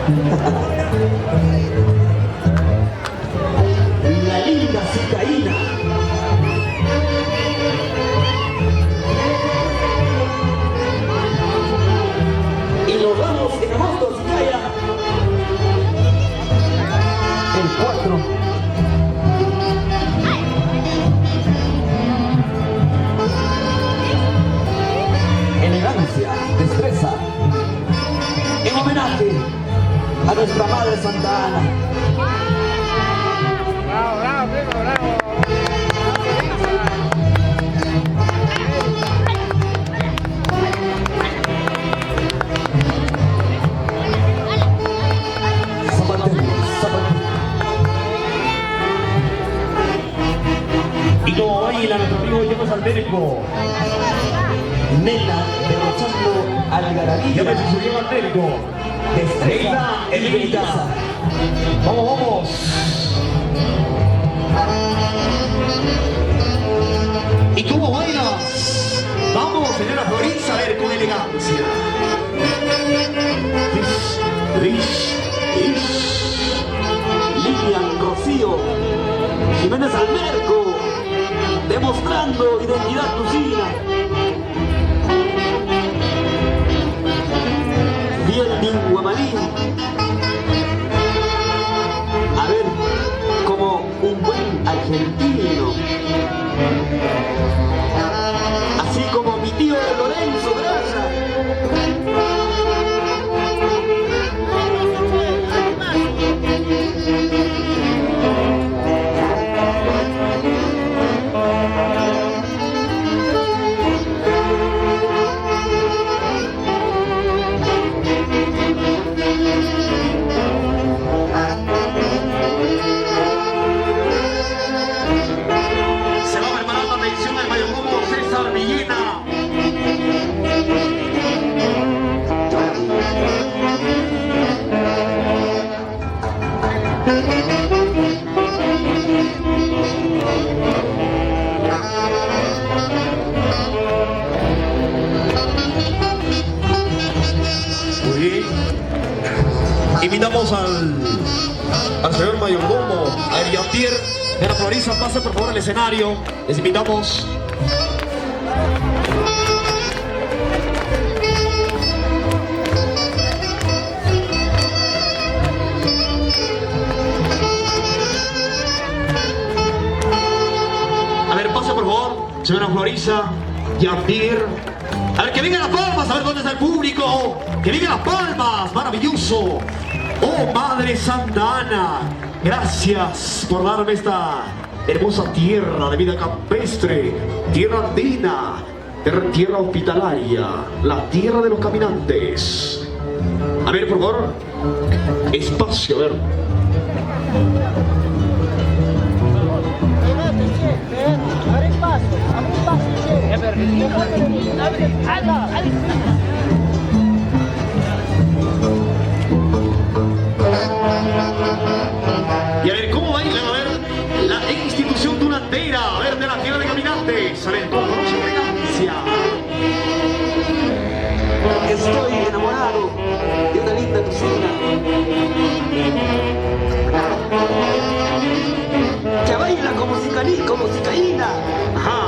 La linda cicaína. Y nos vamos en agosto, Cicaya. El 4. Elegancia, destreza. En homenaje a nuestra Madre Santa Ana. Bravo, bravo, primo, bravo. Zapatero, zapatero. Y como baila nuestro amigo Guillermo Saltérico. Nena derrochando algarabía. Ya me subió Saltérico. Destreza En y belleza. Vamos, vamos. ¿Y cómo bailas? Vamos, señora Florencia, a ver con elegancia. Lilian Rocío Jiménez Almerco, demostrando identidad lucina. Fielding Guamalí, a ver, como un buen argentino, así como mi tío Lorenzo Grasa. Se va preparando, atención, el mayordomo César Villena. Muy bien. Invitamos al señor mayordomo, a Jean-Pierre de la Florisa. Pase por favor al escenario. Les invitamos. A ver, pase por favor, señora Florisa, Jean-Pierre. A ver, que vengan las palmas, a ver dónde está el público. Que vengan las palmas, maravilloso. Oh, Madre Santa Ana, gracias por darme esta hermosa tierra de vida campestre, tierra andina, tierra hospitalaria, la tierra de los caminantes. A ver, por favor, espacio, a ver. Abre espacio, che. Abre, Y a ver, ¿cómo bailan? A ver, la institución durantera, a ver, de la tierra de caminantes. A ver, con mucha elegancia. Estoy enamorado de una linda cocina que baila como cicaína. Ajá,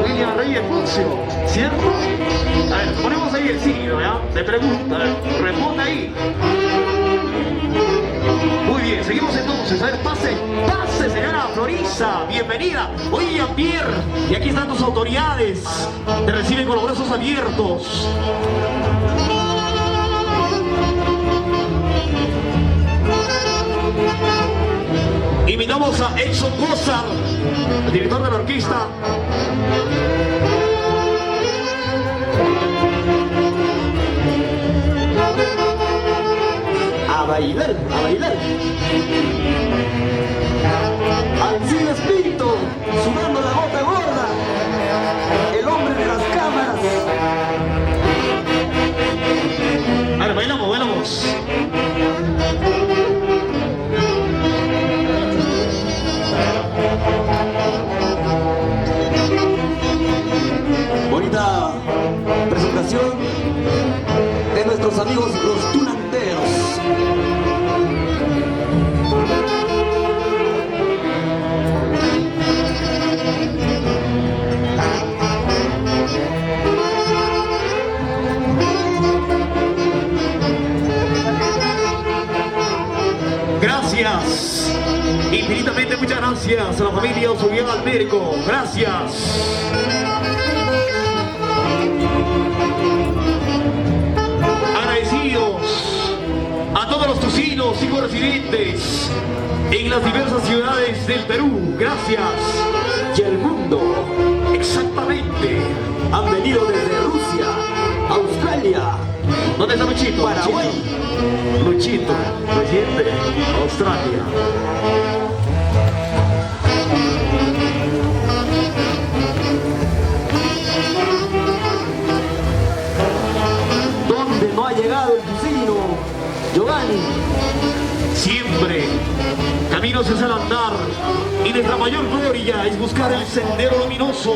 William Reyes Fuccio, ¿cierto? A ver, ponemos ahí el signo, ¿ya? Te pregunta, a ver, responde ahí. Muy bien, seguimos entonces. A ver, pase, pase, señora Florisa, bienvenida. Oye, Jean-Pierre, y aquí están tus autoridades. Te reciben con los brazos abiertos. Invitamos a Edson Cosar, el director de la orquesta. A bailar, a bailar. Alcides Pinto, sudando la gota gorda, el hombre de las cámaras. A ver, bailamos, bailamos. Bonita presentación de nuestros amigos los tunanteros. Gracias. Infinitamente muchas gracias a la familia Osorio Alberco. Gracias. Agradecidos a todos los tucinos y residentes en las diversas ciudades del Perú. Gracias. Y el mundo. Exactamente. Han venido desde Rusia, Australia, ¿Dónde está Luchito? Paraguay. Luchito, reciente, Australia. Donde no ha llegado el tucino, Giovanni. Siempre caminos es al andar y nuestra mayor gloria es buscar el sendero luminoso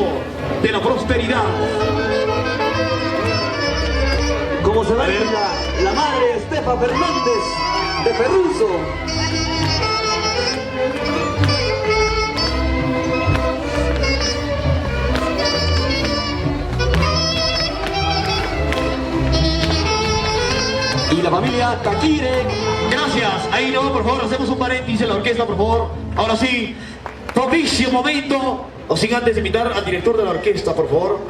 de la prosperidad. Como se ve la madre Estefa Fernández de Ferruso. Y la familia Taquire. Gracias. Ahí no, por favor, hacemos un paréntesis en la orquesta, por favor. Ahora sí, propicio momento. O sin antes invitar al director de la orquesta, por favor.